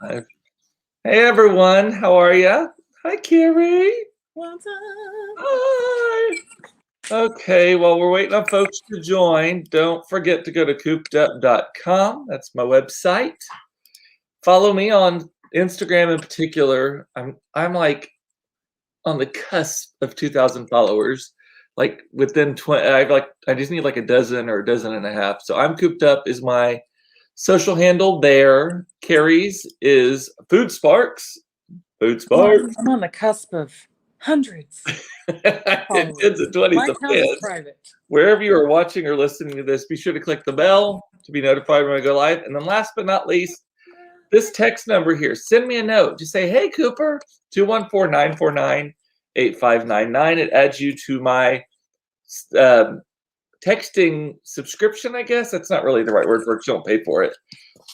Hey everyone, how are ya? Hi Kerrie. What's up? Hi. Okay, well we're waiting on folks to join. Don't forget to go to coopedup.com. That's my website. Follow me on Instagram in particular. I'm like on the cusp of 2,000 followers. Like within 20, I just need like a dozen or a dozen and a half. So I'm Cooped Up is my social handle there. Kerrie's is Food Sparks. Food Sparks. I'm on the cusp of hundreds. Tens and twenties My of account is fans. private. Wherever you are watching or listening to this, be sure to click the bell to be notified when I go live. And then last but not least, this text number here. Send me a note. Just say, hey, Cooper, 214-949-8599. It adds you to my texting subscription, I guess. That's not really the right word for it. You don't pay for it.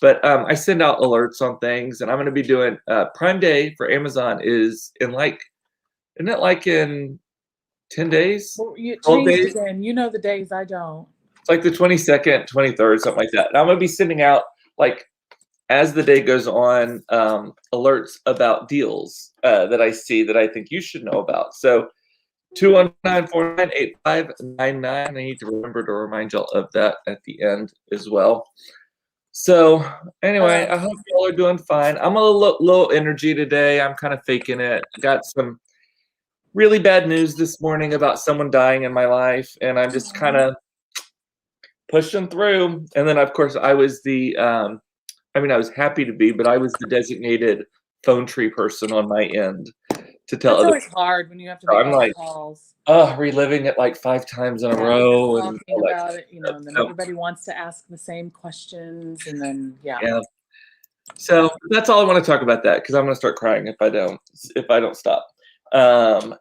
But I send out alerts on things. And I'm going to be doing Prime Day for Amazon is in like, isn't it like in 10 days? Well, you 12 changed days? again. You know the days I don't. It's like the 22nd, 23rd, something like that. And I'm going to be sending out, like, as the day goes on, alerts about deals that I see that I think you should know about. So 219-498-599. I need to remember to remind y'all of that at the end as well. So anyway, I hope y'all are doing fine. I'm a low energy today. I'm kind of faking it. I got some really bad news this morning about someone dying in my life, and I'm just kind of pushing through. And then, of course, I was the I was happy to be, but I was the designated phone tree person on my end to tell It's other always hard when you have to make I'm like, calls. reliving it like 5 times in a row. Talking about it, and then everybody wants to ask the same questions, and then yeah. So that's all I want to talk about that, because I'm going to start crying if I don't stop. Talking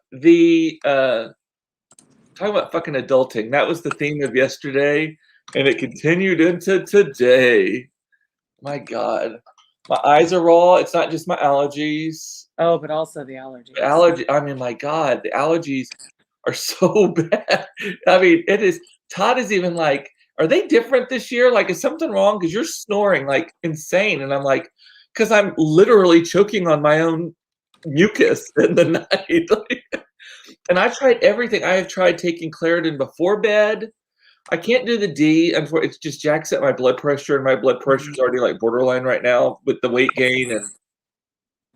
about fucking adulting. That was the theme of yesterday, and it continued into today. My God, my eyes are raw. It's not just my allergies. Oh, but also the allergies. My God, the allergies are so bad. I mean, it is. Todd is even like, are they different this year? Like, is something wrong? Because you're snoring like insane. And I'm like, because I'm literally choking on my own mucus in the night. And I've tried everything. I have tried taking Claritin before bed. I can't do the D. It just jacks up my blood pressure, and my blood pressure is already like borderline right now with the weight gain and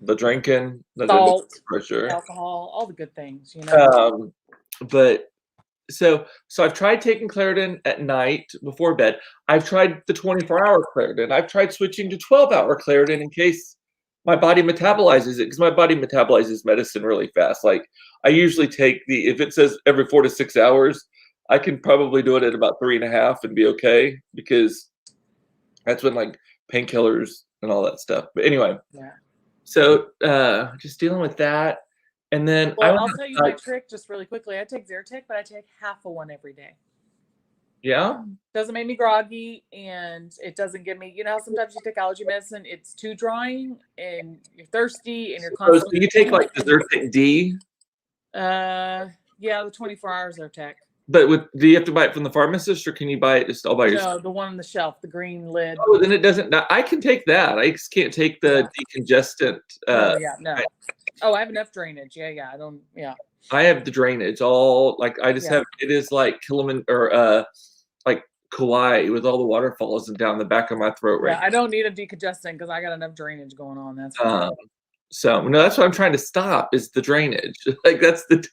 the drinking, salt, the pressure, alcohol, all the good things, But so I've tried taking Claritin at night before bed. I've tried the 24-hour Claritin. I've tried switching to 12-hour Claritin in case my body metabolizes it, because my body metabolizes medicine really fast. Like, I usually take if it says every 4 to 6 hours, I can probably do it at about 3.5 and be okay, because that's when like painkillers and all that stuff. But anyway, so just dealing with that. And then I'll tell you my trick just really quickly. I take Zyrtec, but I take half of one every day. Yeah. Doesn't make me groggy, and it doesn't give me, how sometimes you take allergy medicine, it's too drying and you're thirsty and you're constantly. So you take like the Zyrtec D? Yeah, the 24-hour Zyrtec. But do you have to buy it from the pharmacist, or can you buy it just all by yourself? No, the one on the shelf, the green lid. Oh, then it doesn't. I can take that. I just can't take the decongestant. No. Oh, I have enough drainage. Yeah. I don't. Yeah. I have the drainage all like I just have. It is like like Kauai with all the waterfalls and down the back of my throat right. Yeah, I don't need a decongestant because I got enough drainage going on. That's so no, that's what I'm trying to stop is the drainage. Like that's the.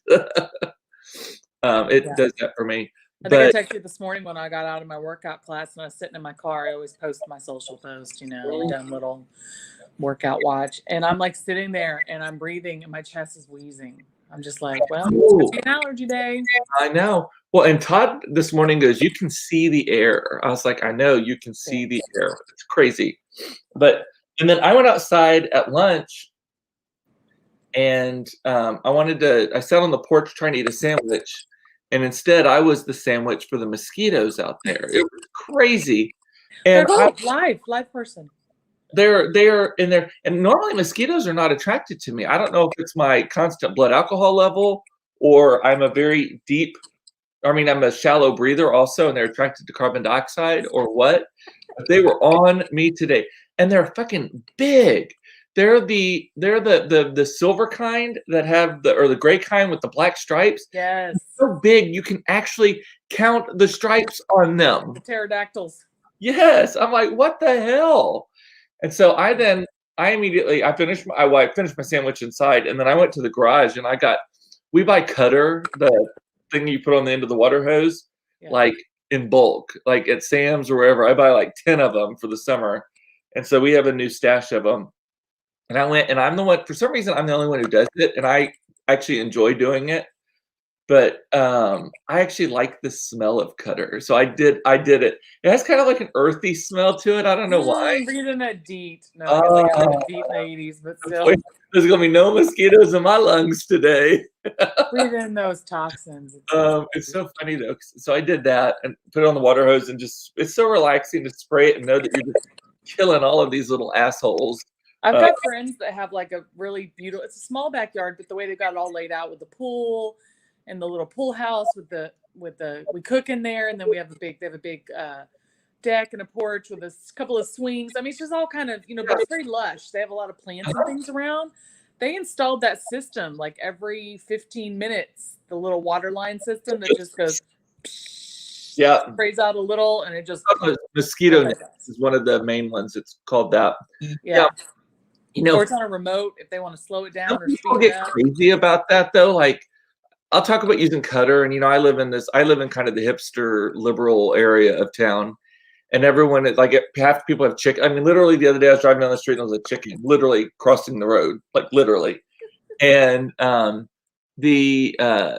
It does that for me. I think I texted you this morning when I got out of my workout class and I was sitting in my car. I always post my social post, done little workout watch. And I'm like sitting there and I'm breathing and my chest is wheezing. I'm just like, well, it's going to be an allergy day. I know. Well, and Todd this morning goes, you can see the air. I was like, I know you can see the air. It's crazy. And then I went outside at lunch and I sat on the porch trying to eat a sandwich. And instead, I was the sandwich for the mosquitoes out there. It was crazy. And live person. They're in there. And normally mosquitoes are not attracted to me. I don't know if it's my constant blood alcohol level or I'm a shallow breather also, and they're attracted to carbon dioxide or what. But they were on me today. And they're fucking big. they're the silver kind that have the gray kind with the black stripes. Yes. So big you can actually count the stripes on them. The pterodactyls. Yes, I'm like, what the hell? And so I finished my sandwich inside, and then I went to the garage and we buy Cutter, the thing you put on the end of the water hose, like in bulk, like at Sam's or wherever. I buy like 10 of them for the summer, and so we have a new stash of them. And I went, and I'm the one, for some reason, I'm the only one who does it, and I actually enjoy doing it. But I actually like the smell of Cutter, so I did it. It has kind of like an earthy smell to it. I don't know why. Breathing that DEET. No, I like DEET in the 80s, but still. There's gonna be no mosquitoes in my lungs today. Breathe in those toxins. It's so funny though. So I did that and put it on the water hose, and it's so relaxing to spray it and know that you're just killing all of these little assholes. I've got friends that have like a really beautiful, it's a small backyard, but the way they got it all laid out with the pool and the little pool house we cook in there, and then they have a big deck and a porch with a couple of swings. I mean, it's just all kind of, but it's very lush. They have a lot of plants and things around. They installed that system like every 15 minutes, the little water line system that just goes, sprays out a little, and it just. Mosquito nets is one of the main ones. It's called that. Yeah. Or it's on a remote if they want to slow it down or speed people get crazy about that though. Like, I'll talk about using Cutter, and I live in kind of the hipster liberal area of town, and everyone is like, half the people have chicken. I mean, literally the other day I was driving down the street and there was a chicken literally crossing the road, like literally. And the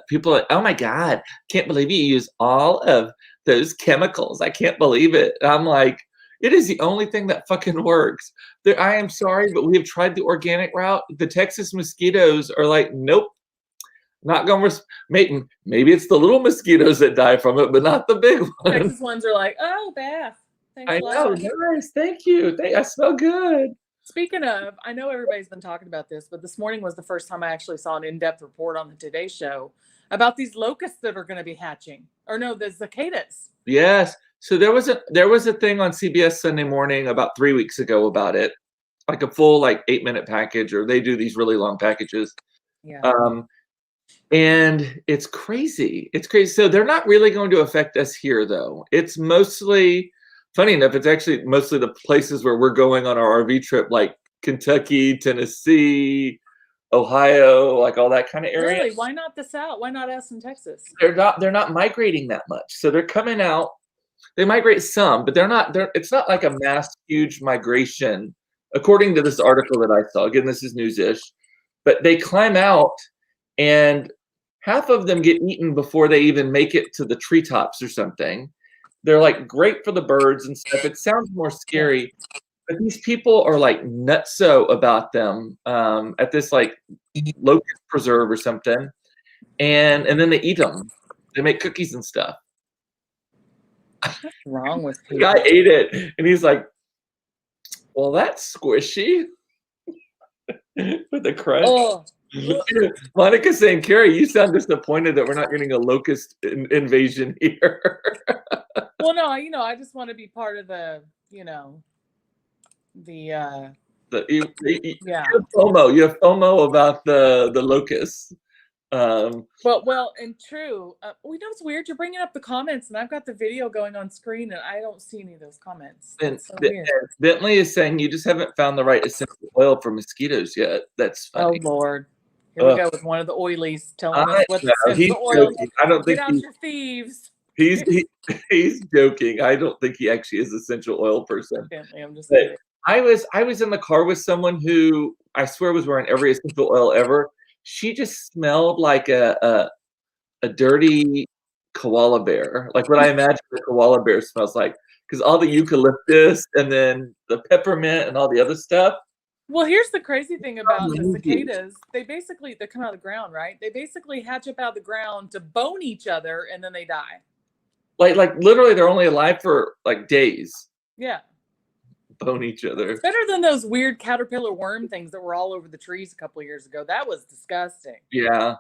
people are like, oh my God, can't believe you use all of those chemicals. I can't believe it. And I'm like, it is the only thing that fucking works. I am sorry, but we have tried the organic route. The Texas mosquitoes are like, nope. Not going to maybe it's the little mosquitoes that die from it, but not the big ones. Texas ones are like, oh, bath. Thanks I know, nice, thank you. I smell good. Speaking of, I know everybody's been talking about this, but this morning was the first time I actually saw an in-depth report on the Today Show about these locusts that are going to be hatching. Or no, the cicadas. Yes. So there was a thing on CBS Sunday Morning about 3 weeks ago about it, like a full 8-minute package, or they do these really long packages. Yeah. And it's crazy. It's crazy. So they're not really going to affect us here, though. It's mostly, funny enough, it's actually mostly the places where we're going on our RV trip, like Kentucky, Tennessee, Ohio, like all that kind of area. Really? Why not the South? Why not us in Texas? They're not migrating that much. So they're coming out. They migrate some, but it's not like a mass, huge migration, according to this article that I saw. Again, this is news-ish. But they climb out, and half of them get eaten before they even make it to the treetops or something. They're like great for the birds and stuff. It sounds more scary, but these people are like nutso about them at this locust preserve or something, and then they eat them. They make cookies and stuff. What's wrong with people? The guy ate it, and he's like, "Well, that's squishy." With the crunch. Oh. Monica's saying, Kerrie, you sound disappointed that we're not getting a locust invasion here. Well, no, I just want to be part of the, you have FOMO. You have FOMO about the locusts. Well, and true. We know it's weird. You're bringing up the comments, and I've got the video going on screen, and I don't see any of those comments. And Bentley is saying you just haven't found the right essential oil for mosquitoes yet. That's funny. Oh Lord, here we go with one of the oilies telling us what the essential oil. I don't think get out your thieves. He's joking. I don't think he actually is an essential oil person. Bentley, I'm just saying. I was in the car with someone who I swear was wearing every essential oil ever. She just smelled like a dirty koala bear, like what I imagine a koala bear smells like, because all the eucalyptus and then the peppermint and all the other stuff. Well, here's the crazy thing about the cicadas. They come out of the ground, right? They basically hatch up out of the ground to bone each other, and then they die. Like literally, they're only alive for days. Yeah. Bone each other. It's better than those weird caterpillar worm things that were all over the trees a couple of years ago. That was disgusting. Yeah.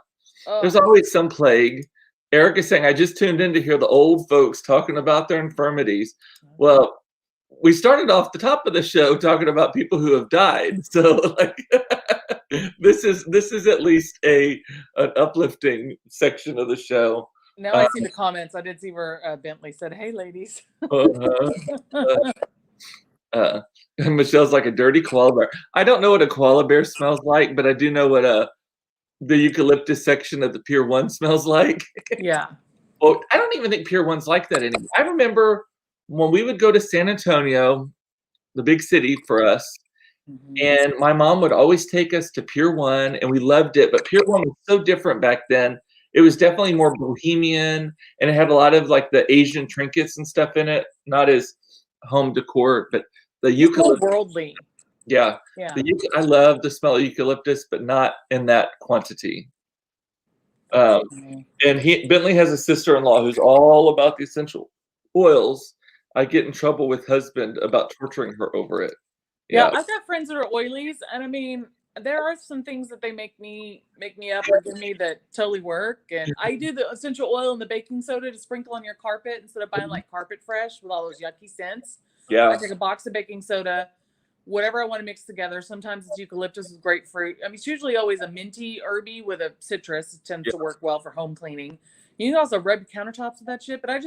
Oh. There's always some plague. Eric is saying, I just tuned in to hear the old folks talking about their infirmities. Well, we started off the top of the show talking about people who have died. So like this is at least an uplifting section of the show. Now I see the comments. I did see where Bentley said, "Hey, ladies." Uh, Michelle's like a dirty koala bear. I don't know what a koala bear smells like, but I do know what the eucalyptus section of the Pier 1 smells like. Yeah. Well, I don't even think Pier 1's like that anymore. I remember when we would go to San Antonio, the big city for us, and my mom would always take us to Pier 1, and we loved it. But Pier 1 was so different back then. It was definitely more bohemian, and it had a lot of like the Asian trinkets and stuff in it. Not as home decor, but the eucalyptus. Worldly. Yeah. Yeah. I love the smell of eucalyptus, but not in that quantity. And Bentley has a sister-in-law who's all about the essential oils. I get in trouble with husband about torturing her over it. Yeah, I've got friends that are oilies, and I mean, there are some things that they make me up or give me that totally work. And I do the essential oil and the baking soda to sprinkle on your carpet instead of buying like Carpet Fresh with all those yucky scents. Yeah. I take a box of baking soda, whatever I want to mix together. Sometimes it's eucalyptus with grapefruit. I mean, it's usually always a minty herby with a citrus. It tends to work well for home cleaning. You can also rub your countertops with that shit, but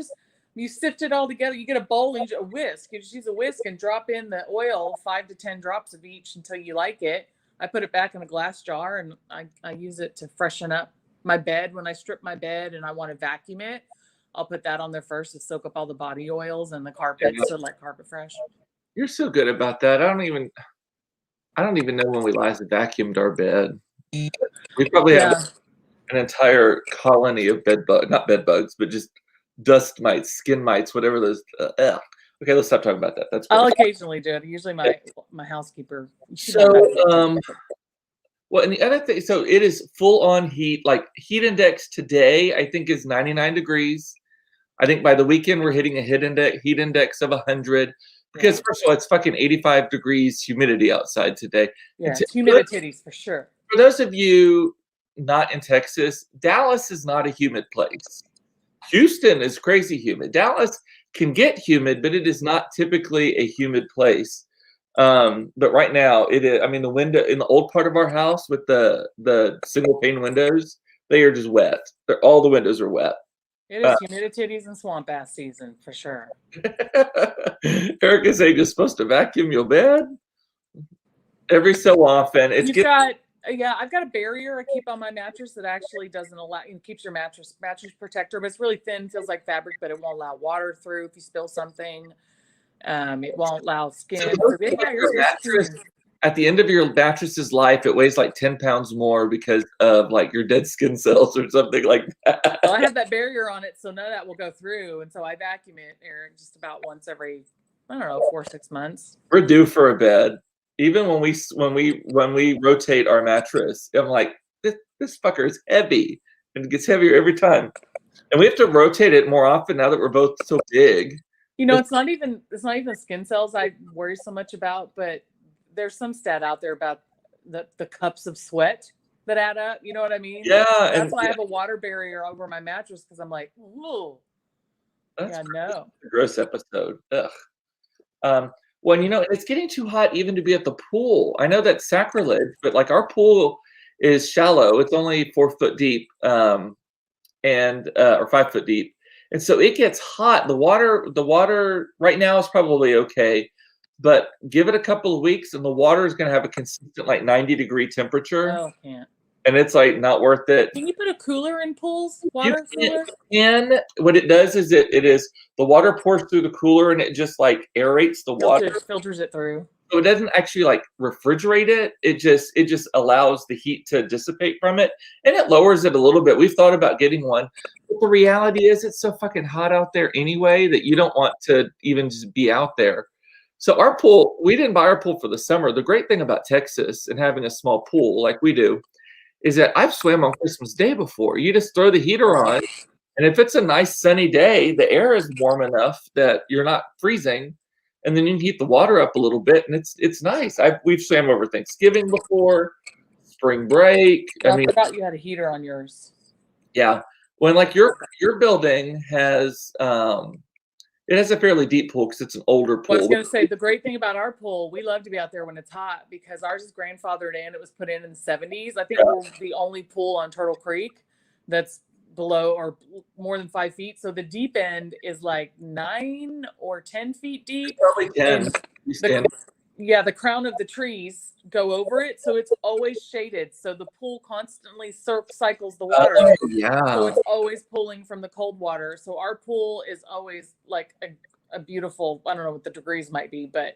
you sift it all together. You get a bowl and a whisk. You just use a whisk and drop in the oil, 5 to 10 drops of each until you like it. I put it back in a glass jar, and I use it to freshen up my bed. When I strip my bed and I want to vacuum it, I'll put that on there first to soak up all the body oils and the carpet, so like Carpet Fresh. You're so good about that. I don't even know when we last vacuumed our bed. We probably have an entire colony of not bed bugs, but just dust mites, skin mites, whatever those. Okay, let's stop talking about that. That's I'll occasionally do it. Usually my housekeeper. So, well, and the other thing, so it is full on heat. Like heat index today, I think is 99 degrees. I think by the weekend we're hitting a heat index of 100. Because first of all, it's fucking 85 degrees humidity outside today. Yeah, it's humidities for sure. For those of you not in Texas, Dallas is not a humid place. Houston is crazy humid. Dallas can get humid, but it is not typically a humid place. But right now it is. I mean, the window in the old part of our house with the single pane windows, they are just wet. All the windows are wet. It is humidities and swamp ass season for sure. Erica saying you're supposed to vacuum your bed every so often. I've got a barrier I keep on my mattress that actually doesn't allow, keeps your mattress protector, but it's really thin, feels like fabric, but it won't allow water through if you spill something. It won't allow skin. At the end of your mattress's life, it weighs like 10 pounds more because of like your dead skin cells or something like that. Well, I have that barrier on it, so none of that will go through. And so I vacuum it, Eric, just about once every, 4-6 months. We're due for a bed. Even when we rotate our mattress, I'm like, this fucker is heavy, and it gets heavier every time. And we have to rotate it more often now that we're both so big. It's not even skin cells I worry so much about, but there's some stat out there about the cups of sweat that add up. You know what I mean? Yeah. That's why I have a water barrier over my mattress, because I'm like, whoa. That's a gross episode. Ugh. When it's getting too hot even to be at the pool. I know that's sacrilege, but like our pool is shallow. It's only 4 foot deep, or 5 foot deep. And so it gets hot. The water right now is probably okay, but give it a couple of weeks and the water is going to have a consistent like 90-degree temperature. Oh, I can't. And it's like not worth it. Can you put a cooler in pools? Water cooler? And what it does is it is the water pours through the cooler and it just like aerates the water. Filters it through. So it doesn't actually like refrigerate it. It just allows the heat to dissipate from it, and it lowers it a little bit. We've thought about getting one, but the reality is it's so fucking hot out there anyway that you don't want to even just be out there. So our pool, we didn't buy our pool for the summer. The great thing about Texas and having a small pool like we do is that I've swam on Christmas Day before. You just throw the heater on, and if it's a nice sunny day, the air is warm enough that you're not freezing. And then you can heat the water up a little bit, and it's nice. We've swam over Thanksgiving before, spring break. I forgot you had a heater on yours. Yeah, when like your building has It has a fairly deep pool because it's an older Well, I was pool. going to say the great thing about our pool, we love to be out there when it's hot because ours is grandfathered in. It was put in the 70s. I think we're the only pool on Turtle Creek that's below or more than 5 feet. So the deep end is like 9 or 10 feet deep. Probably 10. The crown of the trees go over it, so it's always shaded. So the pool constantly cycles the water. Oh, yeah. So it's always pulling from the cold water. So our pool is always like a beautiful, I don't know what the degrees might be, but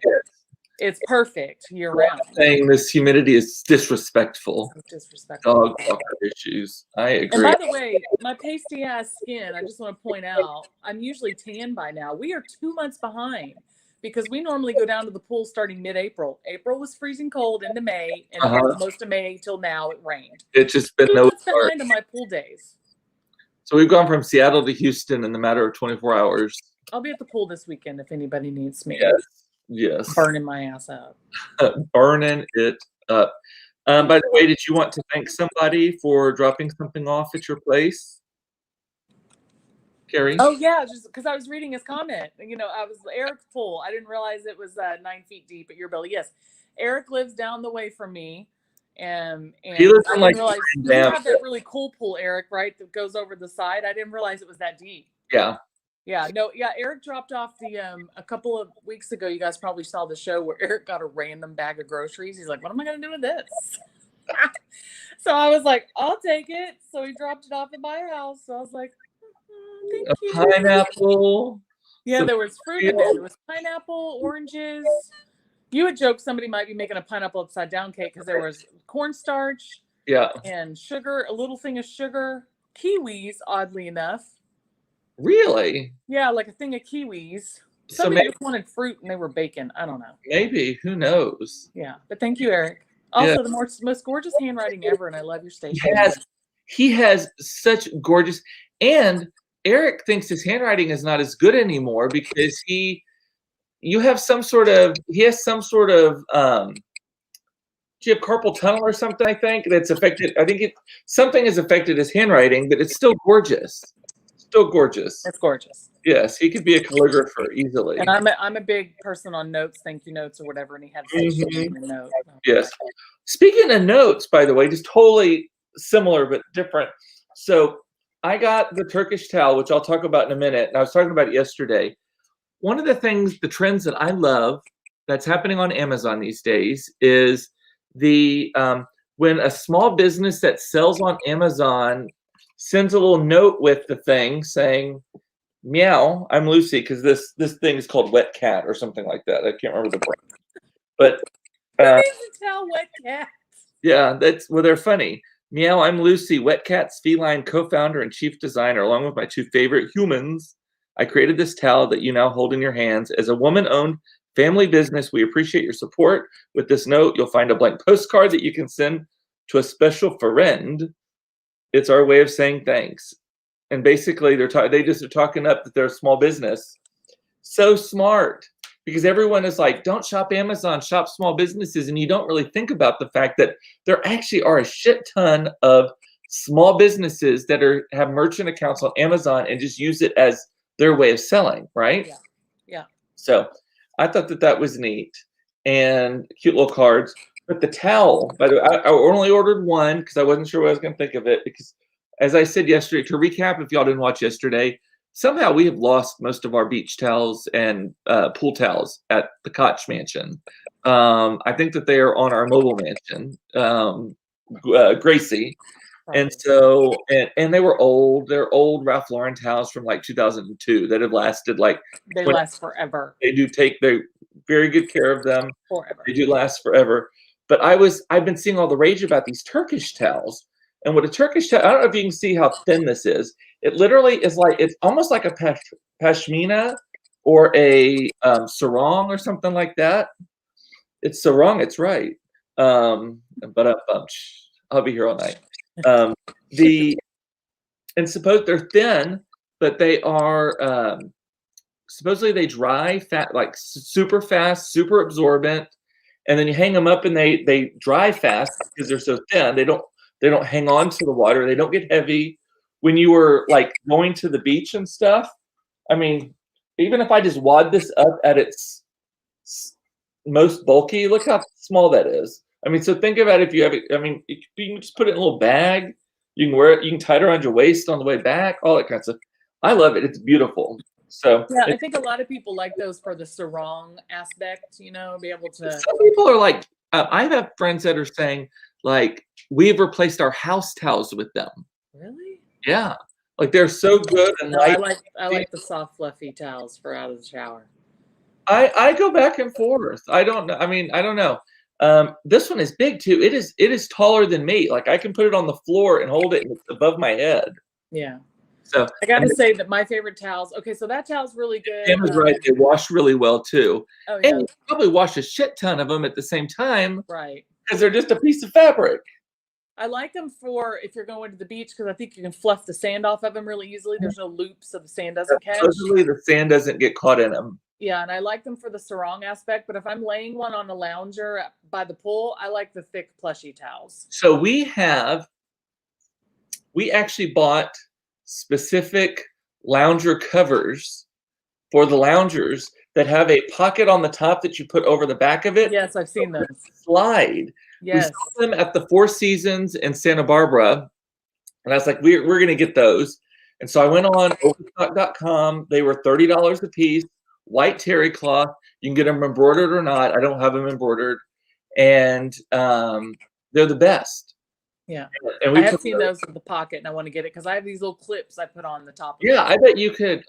it's perfect year round. Saying this humidity is disrespectful. It's disrespectful. Dog walker issues. I agree. And by the way, my pasty ass skin, I just want to point out, I'm usually tan by now. We are 2 months behind because we normally go down to the pool starting mid-April. April was freezing cold into May, and most of May till now it rained. It's just been 2 no months behind on my pool days. So we've gone from Seattle to Houston in the matter of 24 hours. I'll be at the pool this weekend if anybody needs me. Yes. Burning my ass up. Burning it up. By the way, did you want to thank somebody for dropping something off at your place? Kerrie? Oh, yeah, just because I was reading his comment. You know, I was Eric's pool. I didn't realize it was 9 feet deep at your building. Yes, Eric lives down the way from me. And he lives in like you have that really cool pool, Eric, right? That goes over the side. I didn't realize it was that deep. Yeah. Yeah, no, yeah. Eric dropped off the a couple of weeks ago. You guys probably saw the show where Eric got a random bag of groceries. He's like, "What am I going to do with this?" So I was like, "I'll take it." So he dropped it off at my house. So I was like, "Thank you." Pineapple. Yeah, there was fruit in there. There was pineapple, oranges. You would joke somebody might be making a pineapple upside down cake because there was cornstarch. Yeah. And sugar, a little thing of sugar, kiwis, oddly enough. Really? Yeah, like a thing of kiwis. Somebody just wanted fruit and they were bacon. I don't know. Maybe. Who knows? Yeah. But thank you, Eric. Also, the most gorgeous handwriting ever, and I love your station. He has such gorgeous, and Eric thinks his handwriting is not as good anymore because he has some sort of do you have carpal tunnel or something, I think, that's affected. I think something has affected his handwriting, but it's still gorgeous. Still gorgeous. It's gorgeous. Yes, he could be a calligrapher easily. And I'm a big person on notes, thank you notes or whatever, and he had a note. Yes. Speaking of notes, by the way, just totally similar but different. So I got the Turkish towel, which I'll talk about in a minute, and I was talking about it yesterday. One of the things, the trends that I love that's happening on Amazon these days is when a small business that sells on Amazon sends a little note with the thing saying, "Meow, I'm Lucy," because this thing is called Wet Cat or something like that. I can't remember the brand, but tell Wet Cat. Yeah, they're funny. "Meow, I'm Lucy, Wet Cat's feline co-founder and chief designer, along with my 2 favorite humans. I created this towel that you now hold in your hands. As a woman-owned family business, we appreciate your support. With this note, you'll find a blank postcard that you can send to a special friend. It's our way of saying thanks." And basically, they just are talking up that they're a small business. So smart, because everyone is like, don't shop Amazon, shop small businesses. And you don't really think about the fact that there actually are a shit ton of small businesses that have merchant accounts on Amazon and just use it as their way of selling, right? Yeah. So I thought that was neat and cute little cards. But the towel, by the way, I only ordered one because I wasn't sure what I was going to think of it. Because as I said yesterday, to recap, if y'all didn't watch yesterday, somehow we have lost most of our beach towels and pool towels at the Koch mansion. I think that they are on our mobile mansion, Gracie. And so, and they were old. They're old Ralph Lauren towels from like 2002 that have lasted like. They last forever. They're very good care of them. Forever. They do last forever. But I've been seeing all the rage about these Turkish towels. And what a Turkish towel, I don't know if you can see how thin this is. It literally is like, it's almost like a pashmina or a sarong or something like that. It's sarong, it's right. But I'll be here all night. And suppose they're thin, but they are supposedly they dry fat, like super fast, super absorbent, and then you hang them up and they dry fast because they're so thin. They don't hang on to the water. They don't get heavy. When you were like going to the beach and stuff, I mean, even if I just wad this up at its most bulky, look how small that is. I mean, so think about if you have it. I mean, you can just put it in a little bag. You can wear it. You can tie it around your waist on the way back. All that kind of stuff. I love it. It's beautiful. So yeah, I think a lot of people like those for the sarong aspect. You know, be able to. some people are like, I have friends that are saying like we've replaced our house towels with them. Really? Yeah, like they're so good and No, light. I like the soft, fluffy towels for out of the shower. I go back and forth. I don't know. I mean, I don't know. This one is big too. It is taller than me. Like I can put it on the floor and hold it, and it's above my head. Yeah. So I got to say that my favorite towels. Okay, so that towel's really good. Sam is right. They wash really well too, Oh yeah. and you probably wash a shit ton of them at the same time, Right. because they're just a piece of fabric. I like them for if you're going to the beach because I think you can fluff the sand off of them really easily. There's no loops, so the sand doesn't catch. Supposedly the sand doesn't get caught in them. Yeah, and I like them for the sarong aspect. But if I'm laying one on a lounger by the pool, I like the thick plushy towels. So we actually bought specific lounger covers for the loungers that have a pocket on the top that you put over the back of it. Yes, I've seen those. Slide. Yes. We saw them at the Four Seasons in Santa Barbara, and I was like, we're going to get those. And so I went on overstock.com. They were $30 a piece, white terry cloth. You can get them embroidered or not. I don't have them embroidered, and they're the best. Yeah, and I have seen those with the pocket, and I want to get it because I have these little clips I put on the top. Yeah, I bet you could.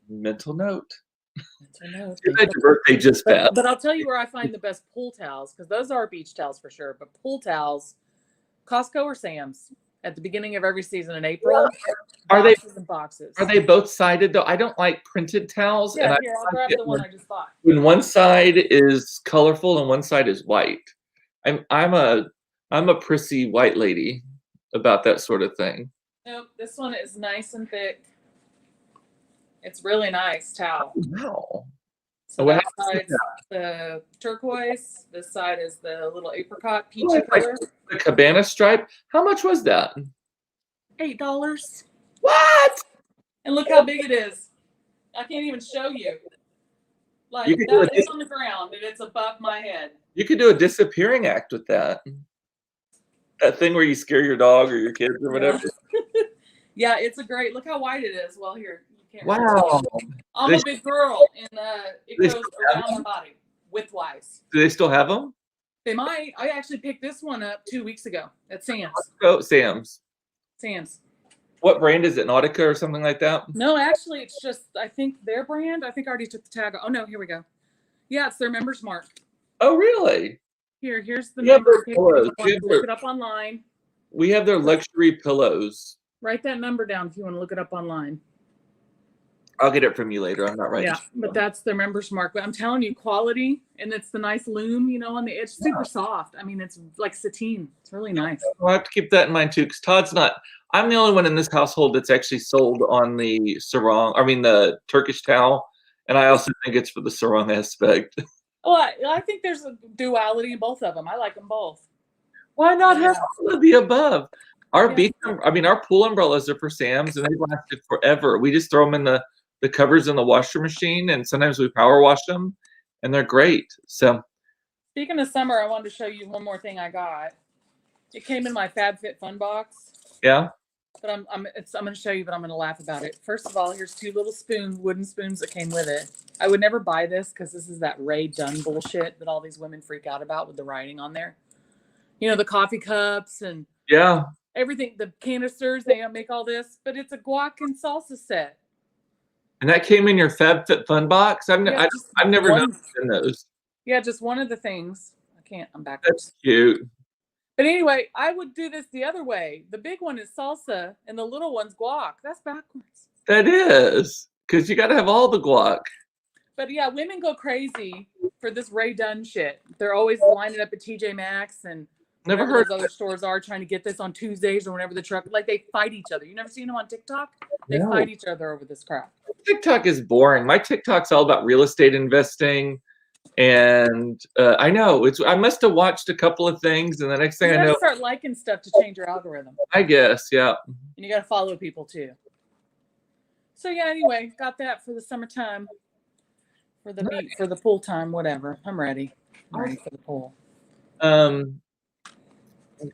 Mental note. You bet your birthday just passed. But I'll tell you where I find the best pool towels, because those are beach towels for sure. But pool towels, Costco or Sam's at the beginning of every season in April. Are they boxes and boxes? Are they both sided though? I don't like printed towels. Yeah, and here, I'll grab the one I just bought. When one side is colorful and one side is white. I'm a prissy white lady about that sort of thing. Nope, this one is nice and thick. It's really nice towel. Wow. So that side's the turquoise. This side is the little apricot peachy color. The cabana stripe. How much was that? $8. What? And look how big it is. I can't even show you. Like that is on the ground and it's above my head. You could do a disappearing act with that. That thing where you scare your dog or your kids or whatever. Yeah, it's a great. Look how wide it is. Well, here you can't. Wow. I'm a big girl, and it goes around my body width-wise. Do they still have them? They might. I actually picked this one up 2 weeks ago at Sam's. Oh, Sam's. Sam's. What brand is it? Nautica or something like that? No, actually, it's just I think their brand. I think I already took the tag. Oh no, here we go. Yeah, it's their Members Mark. Oh really? Here's the number. Look it up online. We have their luxury pillows. Write that number down if you want to look it up online. I'll get it from you later. I'm not writing. Yeah, but that's their Members Mark. But I'm telling you, quality, and it's the nice loom, on the edge. Super soft. I mean, it's like sateen. It's really nice. I'll have to keep that in mind too, because Todd's not. I'm the only one in this household that's actually sold on the sarong. I mean, the Turkish towel, and I also think it's for the sarong aspect. Well, I think there's a duality in both of them. I like them both. Why not have all of the above? Our our pool umbrellas are for Sam's, and they've lasted forever. We just throw them in the covers in the washer machine, and sometimes we power wash them, and they're great. So, speaking of summer, I wanted to show you one more thing I got. It came in my FabFitFun box. Yeah. But I'm going to show you, but I'm going to laugh about it. First of all, here's 2 little wooden spoons that came with it. I would never buy this because this is that Ray Dunn bullshit that all these women freak out about with the writing on there. The coffee cups and everything, the canisters, they make all this, but it's a guac and salsa set. And that came in your FabFitFun box? I've never noticed in those. Yeah, just one of the things. I'm backwards. That's cute. But anyway, I would do this the other way. The big one is salsa, and the little one's guac. That's backwards. That is, because you got to have all the guac. But yeah, women go crazy for this Ray Dunn shit. They're always lining up at TJ Maxx and never heard those other stores are trying to get this on Tuesdays or whenever the truck. Like they fight each other. You never seen them on TikTok? They fight each other over this crap. TikTok is boring. My TikTok's all about real estate investing. And I know I must have watched a couple of things, and the next thing I know, start liking stuff to change your algorithm. I guess, yeah. And you got to follow people too. So yeah, anyway, got that for the summertime, for the beach, for the pool time, whatever. I'm ready. I'm ready for the pool.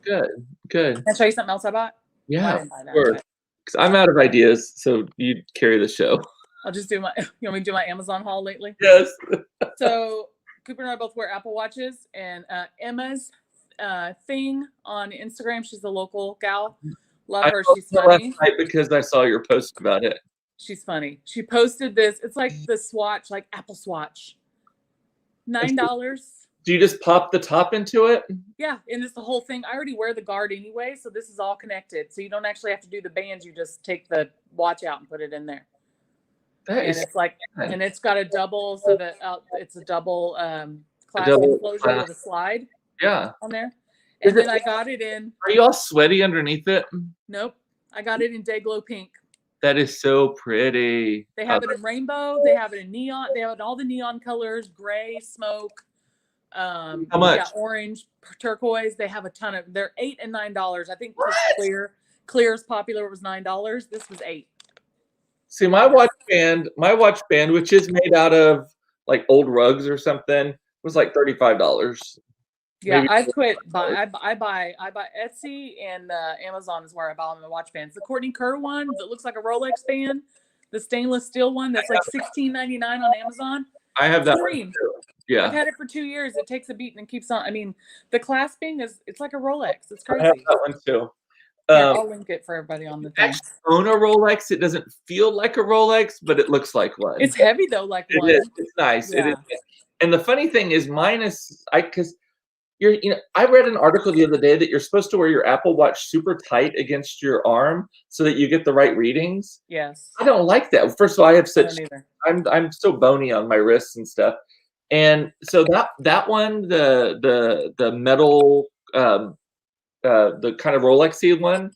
Good. Can I show you something else I bought? Well, I Yeah, didn't buy that, sure. but 'Cause I'm out of ideas, so you carry the show. I'll just do my. You want me to do my Amazon haul lately? Yes. So Cooper and I both wear Apple Watches, and Emma's thing on Instagram. She's a local gal. Love I her. saw She's it last funny. night because I saw your post about it. She's funny. She posted this. It's like the Swatch, like Apple Swatch. $9. Do you just pop the top into it? Yeah, and it's the whole thing. I already wear the guard anyway, so this is all connected. So you don't actually have to do the bands. You just take the watch out and put it in there. That And is it's like, nice. and it's got a double, so that it's a double clasp double enclosure clasp. with a slide Yeah. on there. Is And then it- I got it in. Are you all sweaty underneath it? Nope, I got it in Dayglow pink. That is so pretty. They have it in rainbow. They have it in neon. They have it in all the neon colors: gray, smoke. How much? Yeah, orange, turquoise. They have a ton of. They're $8 and $9. I think What? clear is popular. It was $9. This was $8. See, my watch band, which is made out of like old rugs or something, was like $35. Yeah, Maybe I've quit. I buy Etsy and Amazon is where I buy all my watch bands. The Courtney Kerr one that looks like a Rolex band, the stainless steel one that's like $16.99 on Amazon. I have that one Green. too. Yeah. I've had it for 2 years. It takes a beat and keeps on. I mean, the clasping it's like a Rolex. It's I crazy. have that one too. Here, I'll link it for everybody on the thing. I own a Rolex. It doesn't feel like a Rolex, but it looks like one. It's heavy though, like It one. is. It's nice. Yeah. It is. And the funny thing is, mine is because I read an article the other day that you're supposed to wear your Apple Watch super tight against your arm so that you get the right readings. Yes. I don't like that. First of all, I have I such don't either. I'm so bony on my wrists and stuff. And so that one, the metal the kind of Rolexy one,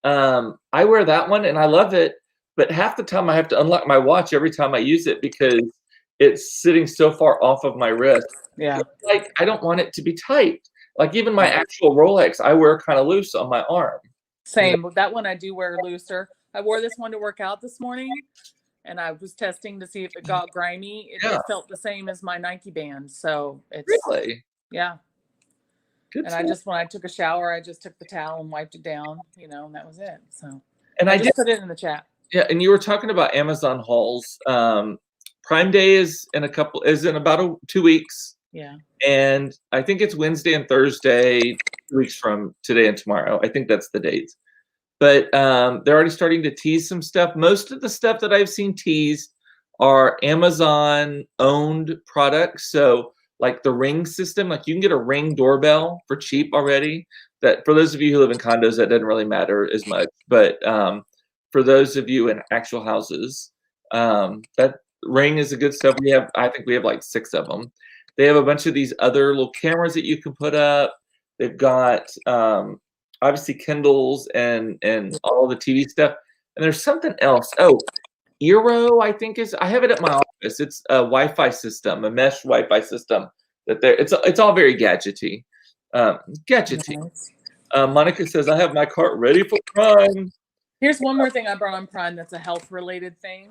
I wear that one and I love it, but half the time I have to unlock my watch every time I use it because it's sitting so far off of my wrist. Yeah. It's like I don't want it to be tight. Like even my actual Rolex, I wear kind of loose on my arm. Same. That one I do wear looser. I wore this one to work out this morning, and I was testing to see if it got grimy. It felt the same as my Nike band. So it's Really? yeah. Good. And when I took a shower, I just took the towel and wiped it down, and that was it. So And I I just did. put it in the chat. Yeah, and you were talking about Amazon hauls. Prime Day is in about 2 weeks. Yeah. And I think it's Wednesday and Thursday, 2 weeks from today and tomorrow. I think that's the dates. But they're already starting to tease some stuff. Most of the stuff that I've seen teased are Amazon-owned products. So like the Ring system, like you can get a Ring doorbell for cheap already. That for those of you who live in condos, that doesn't really matter as much. But for those of you in actual houses, that Ring is a good stuff. I think we have like 6 of them. They have a bunch of these other little cameras that you can put up. They've got obviously Kindles and all the TV stuff. And there's something else. Oh, Eero, I think I have it at my office. It's a Wi-Fi system, a mesh Wi-Fi system. It's all very gadgety. Nice. Monica says, I have my cart ready for Prime. Here's one more thing I brought on Prime that's a health-related thing.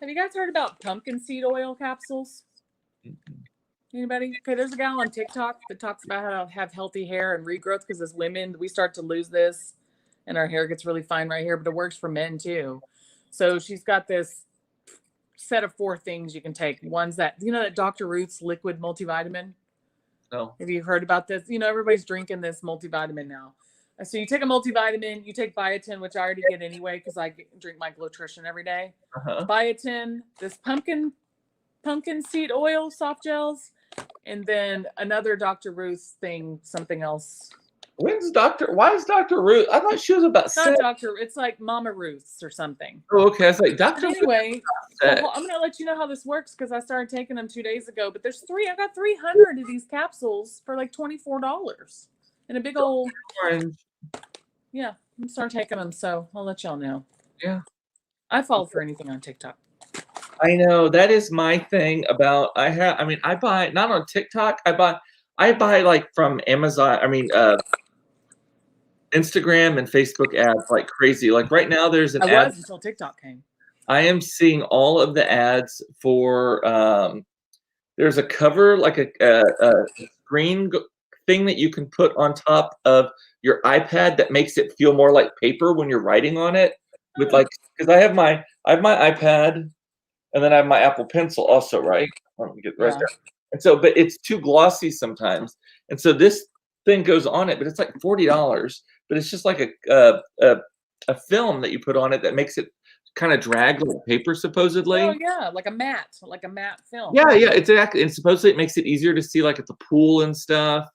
Have you guys heard about pumpkin seed oil capsules? Anybody? Okay, there's a gal on TikTok that talks about how to have healthy hair and regrowth because as women, we start to lose this and our hair gets really fine right here, but it works for men too. So she's got this set of 4 things you can take. One's that Dr. Ruth's liquid multivitamin? No. Have you heard about this? Everybody's drinking this multivitamin now. So you take a multivitamin, you take biotin, which I already get anyway because I drink my Glotrition every day. Biotin, this pumpkin seed oil, soft gels, and then another Dr. Ruth's thing, something else. Why is Dr. Ruth? I thought she was about It's not Dr. It's like Mama Ruth's or something. Oh, okay. I was like, Dr. Anyway, well, I'm going to let you know how this works because I started taking them 2 days ago. But I got 300 of these capsules for like $24 in a big old Orange. Yeah, I'm starting taking them, so I'll let y'all know. Yeah. I fall for anything on TikTok. I know that is my thing about I buy not on TikTok. I buy like from Amazon. Instagram and Facebook ads like crazy. Like right now, there's an ad. Until TikTok came. I am seeing all of the ads for, there's a cover, like a screen thing that you can put on top of your iPad that makes it feel more like paper when you're writing on it. With like, because I have my iPad, and then I have my Apple Pencil also, right? Let me get the rest Yeah. there. And so, but it's too glossy sometimes, and so this thing goes on it, but it's like $40. But it's just like a film that you put on it that makes it kind of drag like paper, supposedly. Oh yeah, like a matte film. Yeah, yeah, exactly. And supposedly it makes it easier to see like at the pool and stuff.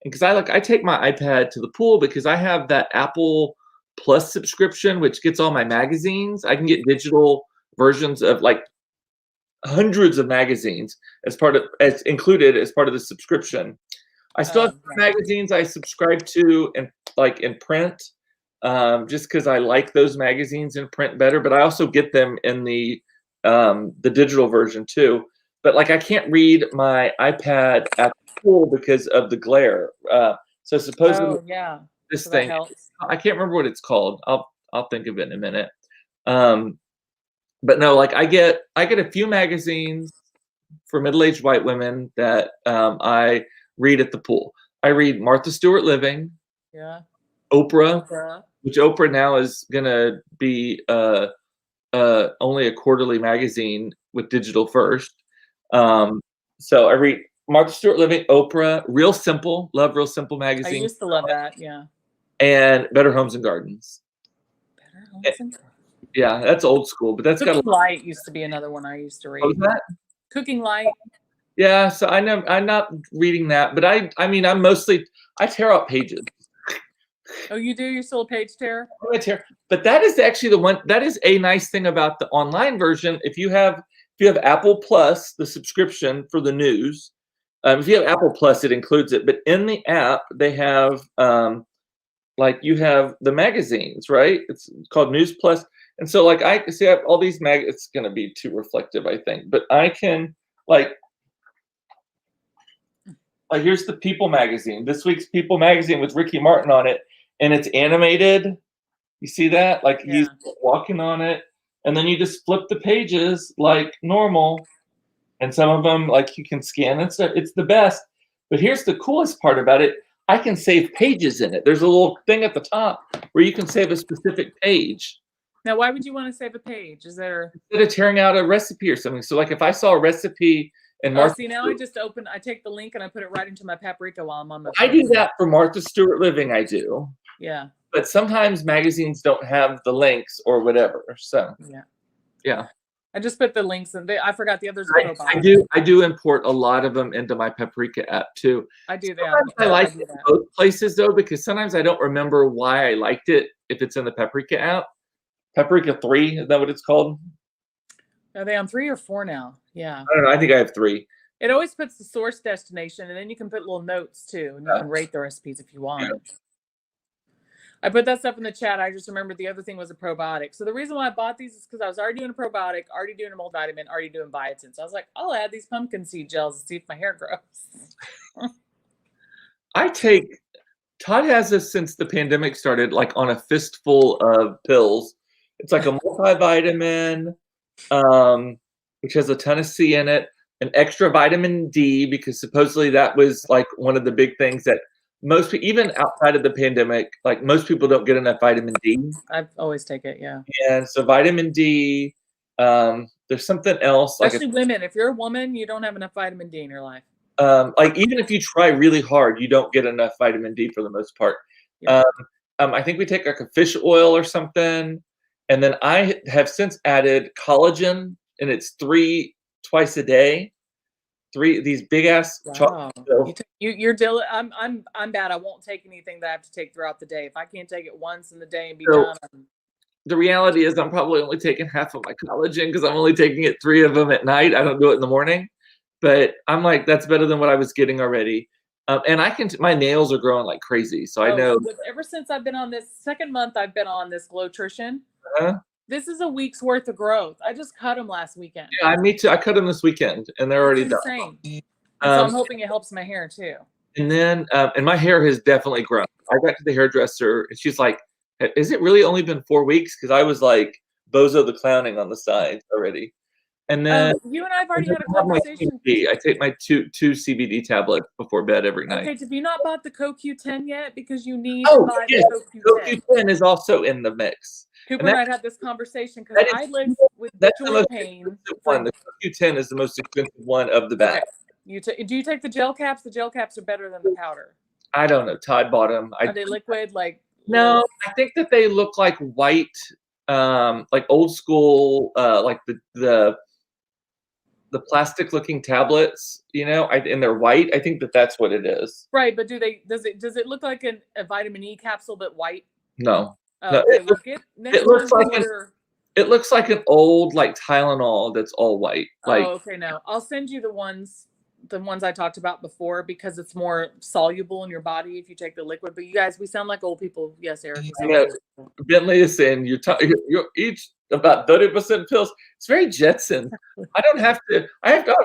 And because I take my iPad to the pool because I have that Apple Plus subscription, which gets all my magazines. I can get digital versions of like hundreds of magazines as included as part of the subscription. I still have magazines I subscribe to and like in print, just because I like those magazines in print better. But I also get them in the digital version too. But like I can't read my iPad at the pool because of the glare. So supposedly this So that thing, helps. I can't remember what it's called. I'll think of it in a minute. But no, like I get a few magazines for middle-aged white women that I read at the pool. I read Martha Stewart Living, Yeah. Oprah, which Oprah now is gonna be only a quarterly magazine with digital first. So I read Martha Stewart Living, Oprah, Real Simple, love Real Simple I magazine, used to love that. Yeah. and Better Homes and Gardens. Better Homes and Gardens. Yeah, that's old school, but that's got Cooking Light used to be another one I used to read. What was that? Cooking Light. Yeah, so I'm not reading that, but I mean I tear out pages. Oh, you do? You're still a page tearer? But that is actually the one that is a nice thing about the online version. If you have Apple Plus, the subscription for the news, if you have Apple Plus, it includes it. But in the app, they have like you have the magazines, right? It's called News Plus, and so like I see I have all these It's going to be too reflective, I think, but I can like here's the People magazine. This week's People magazine with Ricky Martin on it, and it's animated. You see that? Like he's walking on it, and then you just flip the pages like normal, and some of them like you can scan and stuff. It's the best. But here's the coolest part about it. I can save pages in it. There's a little thing at the top where you can save a specific page. Now, why would you want to save a page? Is there instead of tearing out a recipe or something? So like if I saw a recipe and see now I take the link and I put it right into my paprika while I'm on my phone. I do that for Martha Stewart Living. I do. Yeah. But sometimes magazines don't have the links or whatever. So yeah. I just put the links in. I forgot the others. I do import a lot of them into my Paprika app too. I do that. Sometimes I like it in both places though, because sometimes I don't remember why I liked it if it's in the Paprika app. Paprika 3, is that what it's called? Are they on 3 or 4 now? Yeah. I don't know. I think I have 3. It always puts the source destination, and then you can put little notes too, and you can rate the recipes if you want. Yeah. I put that stuff in the chat. I just remembered the other thing was a probiotic. So the reason why I bought these is because I was already doing a probiotic, already doing a multivitamin, already doing biotin. So I was like, I'll add these pumpkin seed gels to see if my hair grows. Todd has this since the pandemic started, like on a fistful of pills. It's like a multivitamin, which has a ton of C in it, an extra vitamin D, because supposedly that was like one of the big things that most people, even outside of the pandemic, like most people don't get enough vitamin D. I always take it, yeah. And so vitamin D, there's something else. Especially women. If you're a woman, you don't have enough vitamin D in your life. Like even if you try really hard, you don't get enough vitamin D for the most part. Yeah. I think we take like a fish oil or something. And then I have since added collagen, and it's 3 twice a day. 3 these big ass chocolate pills. You're I'm bad. I won't take anything that I have to take throughout the day. If I can't take it once in the day and be done. The reality is I'm probably only taking half of my collagen because I'm only taking it 3 of them at night. I don't do it in the morning. But I'm like, that's better than what I was getting already. And my nails are growing like crazy. So I know. Ever since I've been on this second month, I've been on this Glowtrition. This is a week's worth of growth. I just cut them last weekend. Yeah, me too. I cut them this weekend, and they're already done. So I'm hoping it helps my hair too. And then, and my hair has definitely grown. I got to the hairdresser, and she's like, "Has it really only been 4 weeks?" Because I was like Bozo the Clowning on the side already. And then You and I have already had a I have my conversation. CBD. I take my two CBD tablets before bed every night. Okay, have you not bought the CoQ10 yet? Because you need to Oh, buy yes. the CoQ10. CoQ10 is also in the mix. Cooper And and I had this conversation because that is I live with that's the joint most pain. expensive one. The CoQ10 is the most expensive one of the batch. Okay. Do you take the gel caps? The gel caps are better than the powder. I don't know. Todd bought them. Are they liquid? No, I think that they look like white, like old school, like the plastic looking tablets, and they're white. I think that that's what it is. Right, but does it look like a vitamin E capsule but white? No. Oh, No, okay, it looks like an old like Tylenol that's all white. Okay, no. I'll send you the ones I talked about before because it's more soluble in your body if you take the liquid. But you guys, we sound like old people. Yes, Eric. Bentley is saying you're each about 30% pills. It's very Jetson. I have to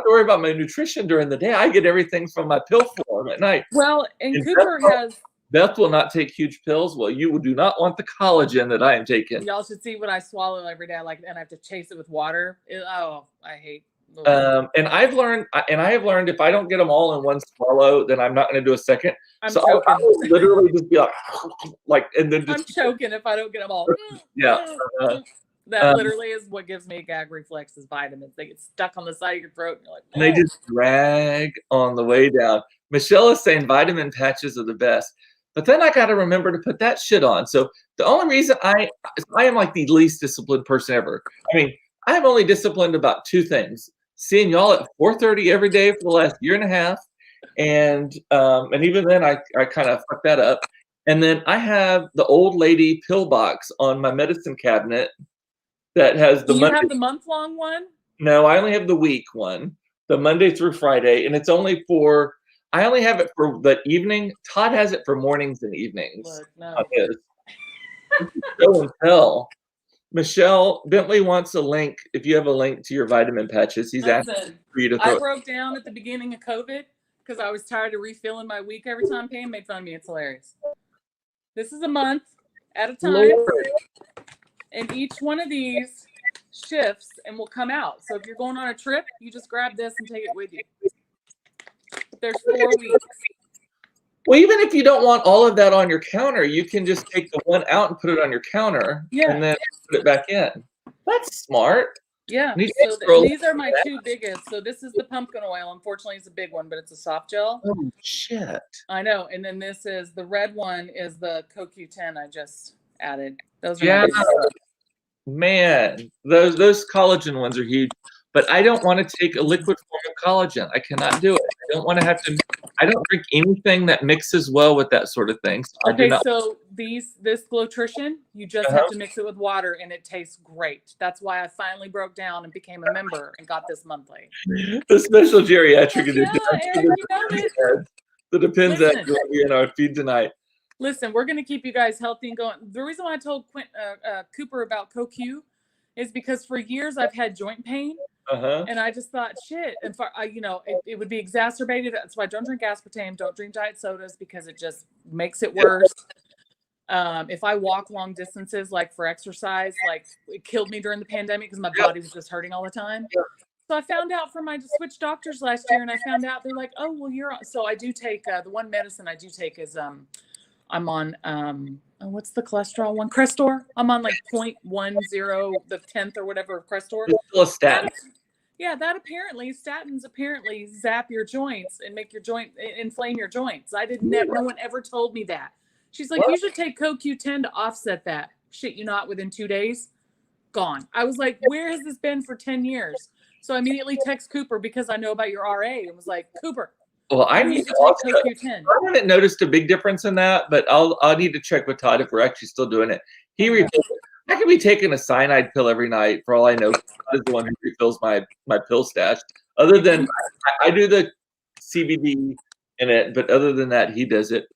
worry about my nutrition during the day. I get everything from my pill form at night. Well, and Cooper has. Beth will not take huge pills. Well, you do not want the collagen that I am taking. Y'all should see what I swallow every day. And I have to chase it with water. I hate. And I have learned if I don't get them all in one swallow, then I'm not going to do a second. I'm choking. I will literally just be and then I'm choking if I don't get them all. Yeah. That literally is what gives me a gag reflex is vitamins. They get stuck on the side of your throat and you're like, and they just drag on the way down. Michelle is saying vitamin patches are the best. But then I got to remember to put that shit on. So the only reason I am like the least disciplined person ever. I mean, I'm only disciplined about two things. Seeing y'all at 4:30 every day for the last year and a half. And even then I kind of fucked that up. And then I have the old lady pill box on my medicine cabinet that has the You have the month-long one? No, I only have the week one, the Monday through Friday. And it's only I only have it for the evening. Todd has it for mornings and evenings. Look, no. Show and tell. Michelle, Bentley wants a link. If you have a link to your vitamin patches, he's asking for you to throw. I broke down at the beginning of COVID because I was tired of refilling my week every time. Pam made fun of me. It's hilarious. This is a month at a time. Lord. And each one of these shifts and will come out. So if you're going on a trip, you just grab this and take it with you. There's 4 weeks. Well, even if you don't want all of that on your counter, you can just take the one out and put it on your counter and then put it back in. That's smart. Yeah. So these are my 2 biggest. So this is the pumpkin oil. Unfortunately, it's a big one, but it's a soft gel. Oh, shit. I know. And then this is the red one is the CoQ10 I just added. Those are man, those collagen ones are huge. But I don't want to take a liquid form of collagen. I cannot do it. I don't want to have to. I don't drink anything that mixes well with that sort of thing. So so this Glowtrition, you just have to mix it with water, and it tastes great. That's why I finally broke down and became a member and got this monthly. The special geriatric edition. Yeah, Eric, you know it. The Depends act will be in our feed tonight. Listen, we're going to keep you guys healthy and going. The reason why I told Cooper about CoQ is because for years I've had joint pain. And I just thought, shit, and it would be exacerbated. That's why I don't drink aspartame, don't drink diet sodas because it just makes it worse. If I walk long distances, like for exercise, like it killed me during the pandemic because my body was just hurting all the time. So I found out from I just switched doctors last year, and I found out they're like, oh, well, you're on. So I do take the one medicine I do take is I'm on what's the cholesterol one? Crestor. I'm on like 0.10, the 10th or whatever of Crestor. It's still a statin. Statins apparently zap your joints and make your inflame your joints. No one ever told me that. She's like, you should take CoQ10 to offset that. Shit, you not within 2 days, gone. I was like, where has this been for 10 years? So I immediately text Cooper because I know about your RA and was like, Cooper. Well, I need to take CoQ10. I haven't noticed a big difference in that, but I'll need to check with Todd if we're actually still doing it. I could be taking a cyanide pill every night for all I know. Todd is the one who refills my pill stash. Other than I do the CBD in it, but other than that, he does it.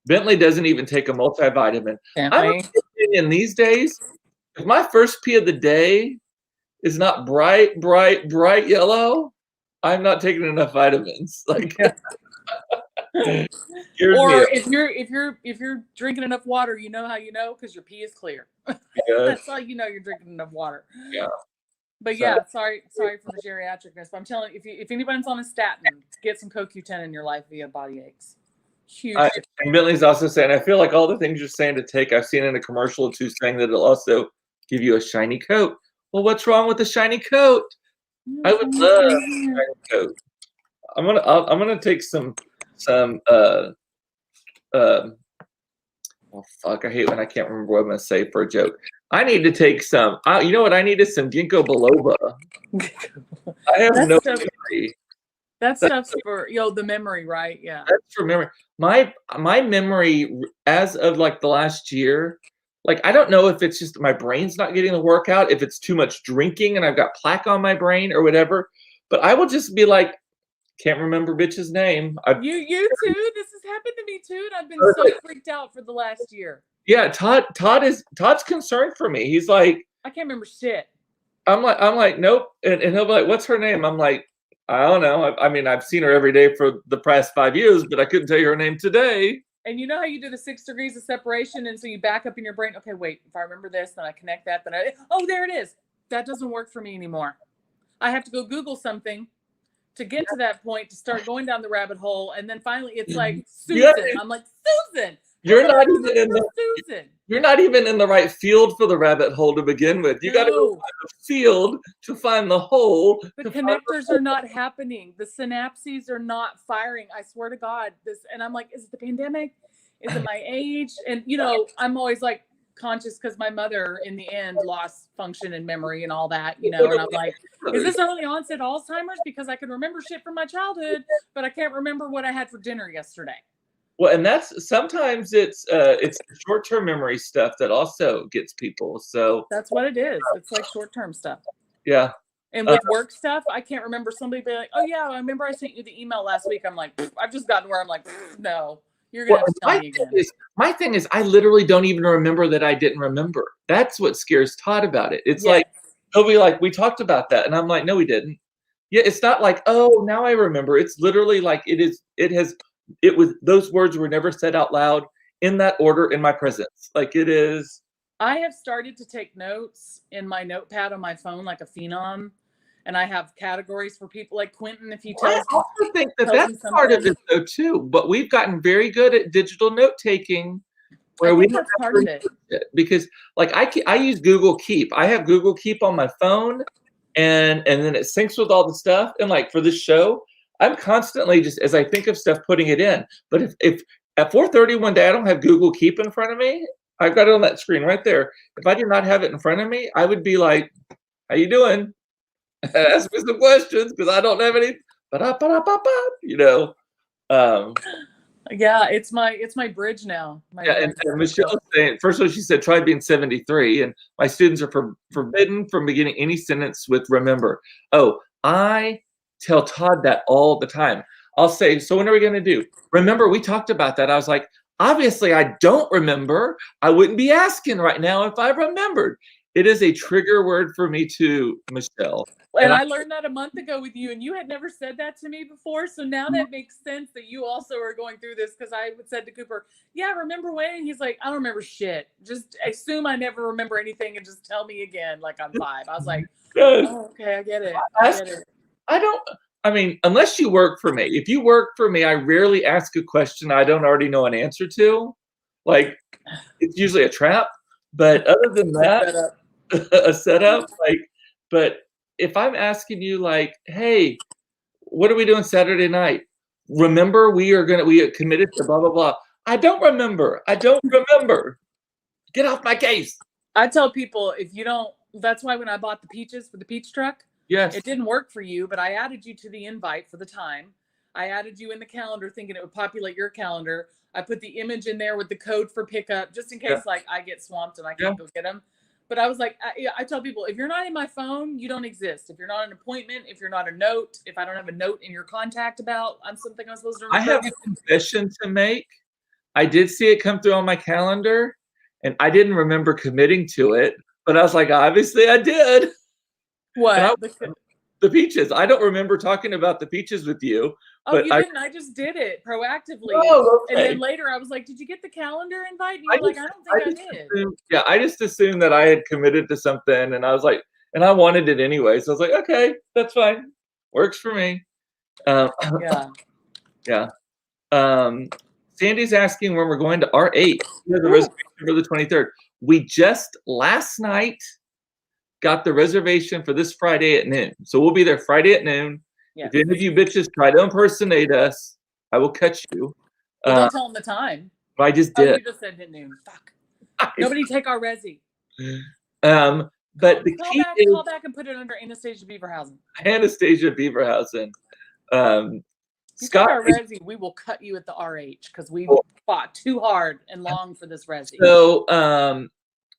Bentley doesn't even take a multivitamin. I'm in these days. If my first pee of the day is not bright yellow, I'm not taking enough vitamins. Scares me. Or if you're drinking enough water, you know how you know, because your pee is clear. Yeah. That's how you know you're drinking enough water. Yeah. But So, yeah, sorry for the geriatricness. But I'm telling you, if anybody's on a statin, get some CoQ10 in your life via body aches. Huge. and Bentley's also saying, I feel like all the things you're saying to take, I've seen in a commercial too, saying that it'll also give you a shiny coat. Well, what's wrong with a shiny coat? I would love a shiny coat. I'm gonna take some oh fuck, I hate when I can't remember what I'm gonna say for a joke. I need to take some. You know what? I needed some ginkgo biloba. I have no memory. That stuff's for the memory, right? Yeah. That's for memory. My memory as of like the last year, like I don't know if it's just my brain's not getting the workout, if it's too much drinking and I've got plaque on my brain or whatever. But I will just be like, can't remember bitch's name. You too. This has happened to me too, and I've been so freaked out for the last year. Yeah, Todd's concerned for me. He's like, I can't remember shit. I'm like, nope. And he'll be like, what's her name? I'm like, I don't know. I mean, I've seen her every day for the past 5 years, but I couldn't tell you her name today. And you know how you do the 6 degrees of separation, and so you back up in your brain. Okay, wait. If I remember this, then I connect that. Then there it is. That doesn't work for me anymore. I have to go Google something to get to that point, to start going down the rabbit hole, and then finally it's like Susan. I'm like, Susan. You're not even in Susan. You're not even in the right field for the rabbit hole to begin with. You got to go find the field to find the hole. The connectors are not happening. The synapses are not firing. I swear to God. And I'm like, is it the pandemic? Is it my age? And I'm always like conscious because my mother in the end lost function and memory and all that, and I'm like, is this early onset Alzheimer's? Because I can remember shit from my childhood, but I can't remember what I had for dinner yesterday. Well, and that's sometimes it's short-term memory stuff that also gets people. So that's what it is. It's like short-term stuff. Yeah. And with work stuff, I can't remember somebody be like, oh yeah, I remember I sent you the email last week. I'm like, I've just gotten where I'm like, no, you're gonna have to tell me again. My thing is, I literally don't even remember that I didn't remember. That's what scares Todd about it. It's like he'll be like, we talked about that, and I'm like, no, we didn't. Yeah, it's not like, oh, now I remember. It's literally like it was those words were never said out loud in that order in my presence. Like it is. I have started to take notes in my notepad on my phone, like a phenom, and I have categories for people like Quentin. If he tells, I also think that's part of it though too. But we've gotten very good at digital note taking, where we don't have to it because like I use Google Keep. I have Google Keep on my phone, and then it syncs with all the stuff. And like for this show, I'm constantly just as I think of stuff putting it in. But if at 4:30 one day I don't have Google Keep in front of me, I've got it on that screen right there. If I did not have it in front of me, I would be like, "How you doing?" Ask me some questions because I don't have any. Yeah, it's my bridge now. And Michelle's saying, first of all, she said, try being 73, and my students are forbidden from beginning any sentence with remember. Oh, I tell Todd that all the time. I'll say, so when are we going to do? Remember, we talked about that. I was like, obviously, I don't remember. I wouldn't be asking right now if I remembered. It is a trigger word for me too, Michelle. And I learned that a month ago with you, and you had never said that to me before. So now that makes sense that you also are going through this, because I said to Cooper, yeah, remember when? And he's like, I don't remember shit. Just assume I never remember anything and just tell me again like I'm 5. I was like, oh, okay, I get it. I mean, unless you work for me. If you work for me, I rarely ask a question I don't already know an answer to. Like, it's usually a trap. But other than that, a setup, but if I'm asking you like, hey, what are we doing Saturday night? Remember, we are committed to blah, blah, blah. I don't remember. Get off my case. I tell people, if you don't, that's why when I bought the peaches for the peach truck, yes, it didn't work for you, but I added you to the invite for the time. I added you in the calendar thinking it would populate your calendar. I put the image in there with the code for pickup, just in case like I get swamped and I can't go get them. But I was like, I tell people, if you're not in my phone, you don't exist. If you're not an appointment, if you're not a note, if I don't have a note in your contact about something I'm supposed to remember. I have a confession to make. I did see it come through on my calendar, and I didn't remember committing to it. But I was like, obviously I did. What? The peaches. I don't remember talking about the peaches with you, Oh, but you didn't? I just did it proactively. oh, And okay. then later I was like, did you get the calendar invite? And you I were like, just, I don't think I just did. assumed, yeah, I just assumed that I had committed to something, and I was like, and I wanted it anyway, so I was like, okay, that's fine, works for me. Yeah. Yeah. Sandy's asking when we're going to R8. We have the Ooh. reservation for the 23rd. We just last night got the reservation for this Friday at noon, so we'll be there Friday at noon. Yes. If any of you bitches try to impersonate us, I will catch you. Well, don't tell them the time. But I just Oh, did. you just said at noon. Fuck. Nobody take our resi. But the key is call back and put it under Anastasia Beaverhausen. Anastasia Beaverhausen. You Scott, take our resi, we will cut you at the RH because we fought too hard and long for this resi. So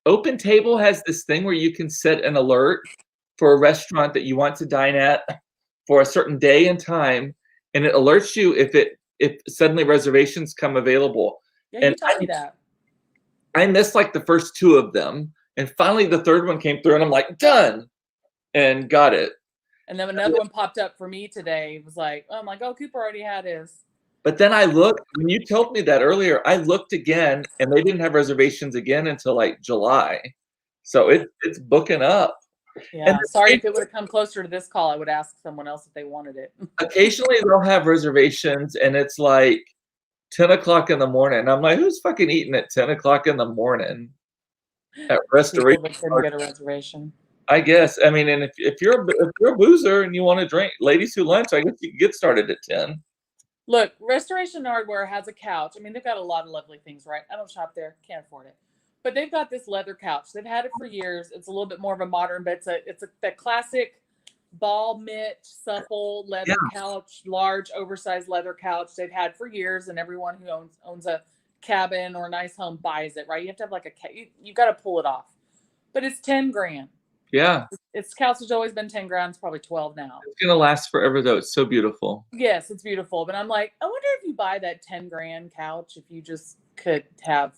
Open Table has this thing where you can set an alert for a restaurant that you want to dine at for a certain day and time, and it alerts you if suddenly reservations come available. Yeah, and you told me that. I missed like the first two of them, and finally the third one came through, and I'm like, done, and got it. And then another one popped up for me today. It was like, oh, I'm like, oh, Cooper already had his. But then I looked, when you told me that earlier, I looked again, and they didn't have reservations again until like July. So it's booking up. Yeah, sorry, if it would have come closer to this call, I would ask someone else if they wanted it. Occasionally they'll have reservations, and it's like 10 o'clock in the morning. I'm like, who's fucking eating at 10 o'clock in the morning at Restoration? People that couldn't get a reservation. I guess. I mean, and if you're a boozer and you want to drink, ladies who lunch, I guess you can get started at 10. Look, Restoration Hardware has a couch. I mean, they've got a lot of lovely things, right? I don't shop there, can't afford it. But they've got this leather couch. They've had it for years. It's a little bit more of a modern, but it's the classic ball mitt, supple leather couch, large, oversized leather couch they've had for years, and everyone who owns a cabin or a nice home buys it, right? You have to have like you got to pull it off. But it's 10 grand. Yeah. Its couch has always been 10 grand. It's probably 12 now. It's going to last forever, though. It's so beautiful. Yes, it's beautiful. But I'm like, I wonder if you buy that 10 grand couch, if you just could have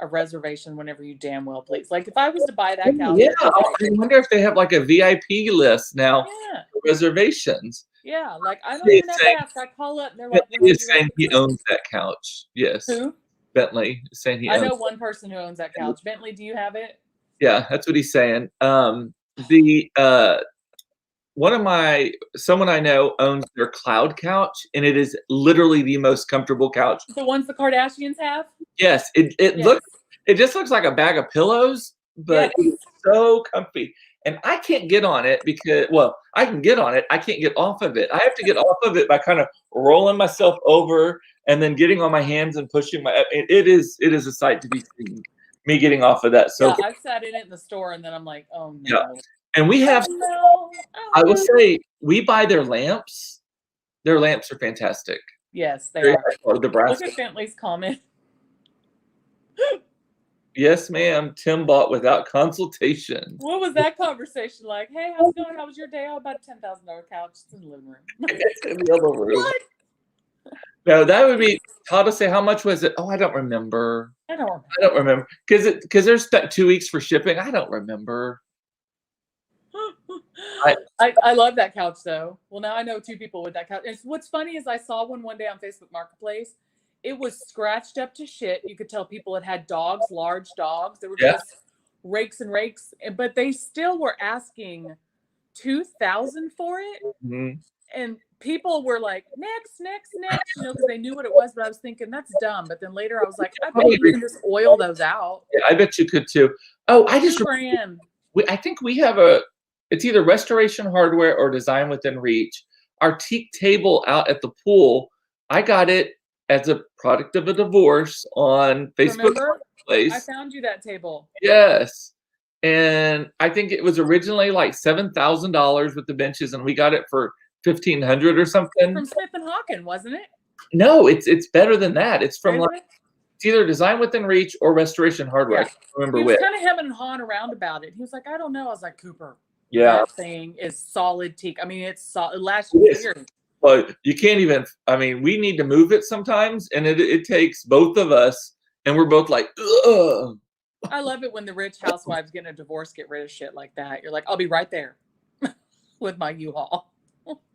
a reservation whenever you damn well please. Like if I was to buy that couch. Yeah, I wonder if they have like a VIP list now for reservations. Yeah, like I don't even have to ask. I call up and they're like, Bentley is saying he owns that couch. Yes. Who? Bentley is saying he owns it. I know one person who owns that couch. Bentley, do you have it? Yeah, that's what he's saying. Someone I know owns their cloud couch, and it is literally the most comfortable couch. The ones the Kardashians have? Yes, it just looks like a bag of pillows, but it's so comfy. And I can't get on it because, well, I can get on it. I can't get off of it. I have to get off of it by kind of rolling myself over and then getting on my hands and pushing it is a sight to be seen, me getting off of that. So yeah, I've sat in it in the store and then I'm like, oh no. Yeah. And we have, I will say, we buy their lamps. Their lamps are fantastic. Yes, they are. The brass. Look at Bentley's comment. Yes, ma'am. Tim bought without consultation. What was that conversation like? Hey, how's it going? How was your day? How about $10,000 couch? It's in the living room. It's in the other room. What? No, that would be Todd to say, how much was it? Oh, I don't remember. I don't remember. Because there's 2 weeks for shipping. I don't remember. I love that couch though. Well, now I know 2 people with that couch. And what's funny is I saw one day on Facebook Marketplace. It was scratched up to shit. You could tell people had dogs, large dogs. They were just rakes and rakes, but they still were asking $2,000 for it. Mm-hmm. And people were like, next, because they knew what it was. But I was thinking that's dumb. But then later I was like, I bet you can just oil those out. Yeah, I bet you could too. Oh, I think we have it's either Restoration Hardware or Design Within Reach. Our teak table out at the pool, I got it as a product of a divorce on Facebook Marketplace. I found you that table. Yes. And I think it was originally like $7,000 with the benches, and we got it for $1,500 or something. From Smith & Hawken, wasn't it? No, it's better than that. It's from it's either Design Within Reach or Restoration Hardware. I can't remember which. He was kind of hemming and hawing around about it. He was like, I don't know. I was like, Cooper, that thing is solid teak. I mean, it's solid. It lasts years. But you can't even, I mean, we need to move it sometimes, and it takes both of us, and we're both like, ugh. I love it when the rich housewives getting a divorce get rid of shit like that. You're like, I'll be right there with my U-Haul.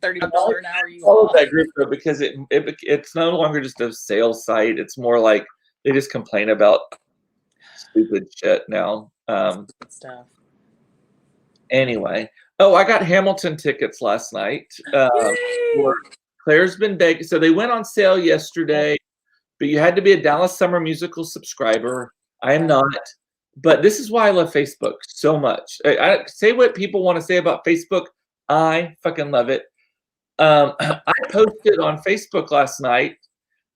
$30 an hour you Follow all. that group though, because it's no longer just a sales site. It's more like they just complain about stupid shit now. Good stuff. Anyway, I got Hamilton tickets last night. Claire's been begging, so they went on sale yesterday, but you had to be a Dallas Summer Musical subscriber. I am not, but this is why I love Facebook so much. I say what people want to say about Facebook. I fucking love it. I posted on Facebook last night.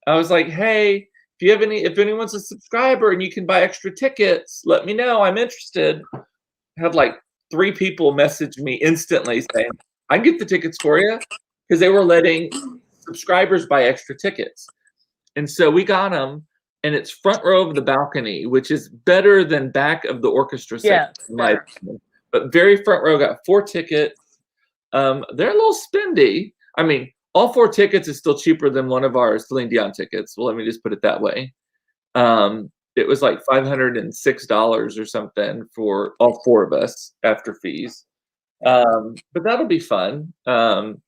I was like, hey, if anyone's a subscriber and you can buy extra tickets, let me know. I'm interested. Had like 3 people message me instantly saying, I can get the tickets for you, because they were letting subscribers buy extra tickets. And so we got them, and it's front row of the balcony, which is better than back of the orchestra section, but very front row. Got 4 tickets. They're a little spendy. I mean, all 4 tickets is still cheaper than one of our Celine Dion tickets. Well, let me just put it that way. It was like $506 or something for all 4 of us after fees. But that'll be fun.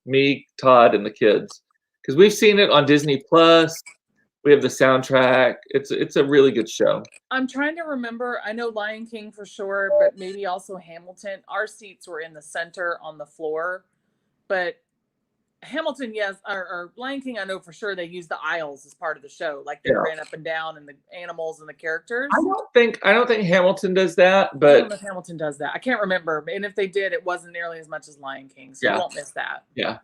Me, Todd, and the kids, because we've seen it on Disney Plus. We have the soundtrack. It's a really good show. I'm trying to remember. I know Lion King for sure, but maybe also Hamilton. Our seats were in the center on the floor, but Hamilton, yes, or Lion King, I know for sure they used the aisles as part of the show. Like they ran up and down, and the animals and the characters. I don't think Hamilton does that, but I don't know if Hamilton does that. I can't remember. And if they did, it wasn't nearly as much as Lion King, so you won't miss that. Yeah.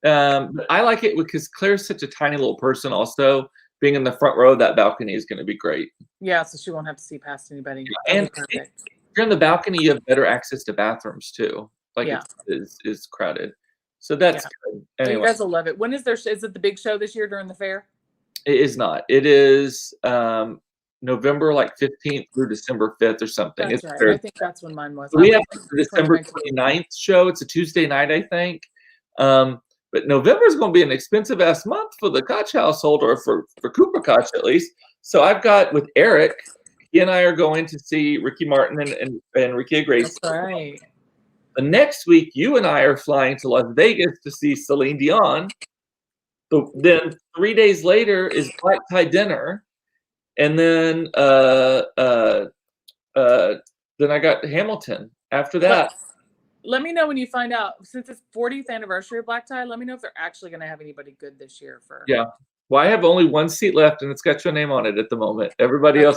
But I like it because Claire's such a tiny little person. Also, being in the front row of that balcony is going to be great. Yeah, so she won't have to see past anybody. And if you're in the balcony, you have better access to bathrooms too. Like it's crowded. So that's good. Anyway. You guys will love it. When is it the big show this year during the fair? It is not. It is November 15th through December 5th or something. That's right. I think that's when mine was. We have the December 29th show. It's a Tuesday night, I think. But November is going to be an expensive ass month for the Koch household, or for Cooper Koch at least. So I've got with Eric, he and I are going to see Ricky Martin and Ricky Grace. That's right. The next week, you and I are flying to Las Vegas to see Celine Dion. But then 3 days later is Black Tie Dinner, and then I got Hamilton after that. Let me know when you find out, since it's 40th anniversary of Black Tie. Let me know if they're actually going to have anybody good this year for. Yeah. Well, I have only 1 seat left, and it's got your name on it at the moment. Everybody else.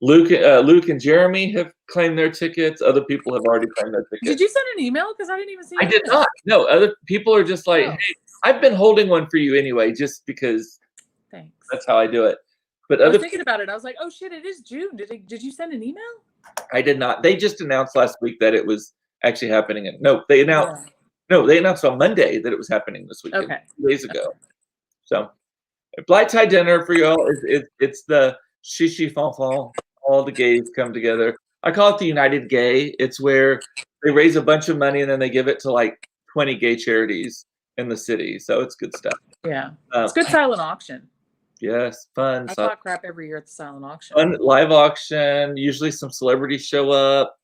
Luke and Jeremy have claimed their tickets. Other people have already claimed their tickets. Did you send an email? Because I didn't even see it. I did not. No, other people are just like, hey, I've been holding one for you anyway, just because. Thanks. That's how I do it. But I was thinking about it. I was like, oh shit, it is June. Did you send an email? I did not. They just announced last week that it was actually happening. They announced on Monday that it was happening this weekend. 2 days ago. So, Black Tie Dinner for y'all it's the shishi fanfan. All the gays come together. I call it the United Gay. It's where they raise a bunch of money and then they give it to like 20 gay charities in the city. So it's good stuff. Yeah. It's good silent auction. Yes, fun. I talk crap every year at the silent auction. Fun live auction. Usually some celebrities show up.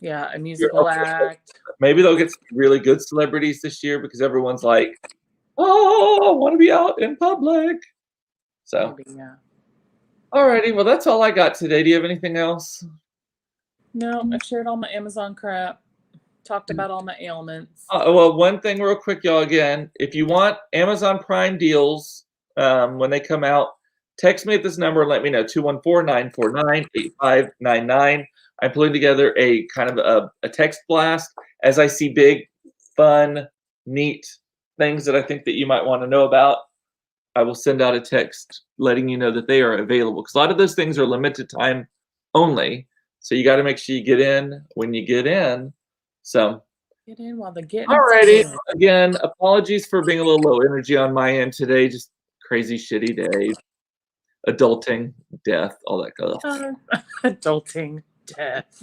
Yeah, a musical act. Maybe they'll get some really good celebrities this year because everyone's like, oh, I want to be out in public. So. Maybe, yeah. Alrighty, well, that's all I got today. Do you have anything else? No, I've shared all my Amazon crap. Talked about all my ailments. Well, one thing real quick, y'all, again. If you want Amazon Prime deals when they come out, text me at this number and let me know, 214-949-8599. I'm putting together a kind of a text blast as I see big, fun, neat things that I think that you might want to know about. I will send out a text letting you know that they are available, because a lot of those things are limited time only. So you got to make sure you get in when you get in. So get in while the getting. Alrighty. Again, apologies for being a little low energy on my end today. Just crazy, shitty day. Adulting, death, all that kind of stuff. Adulting, death.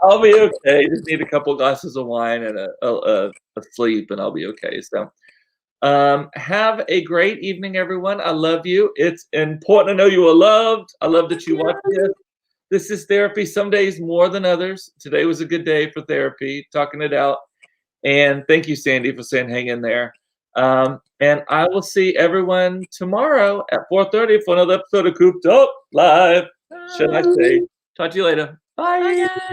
I'll be okay. Just need a couple glasses of wine and a sleep, and I'll be okay. So, have a great evening, everyone. I love you. It's important to know you are loved. I love that you watch this. This is therapy, some days more than others. Today was a good day for therapy, talking it out. And thank you, Sandy, for saying hang in there. And I will see everyone tomorrow at 4:30 for another episode of Cooped Up Live. Should I say? Talk to you later. Bye, Bye. guys.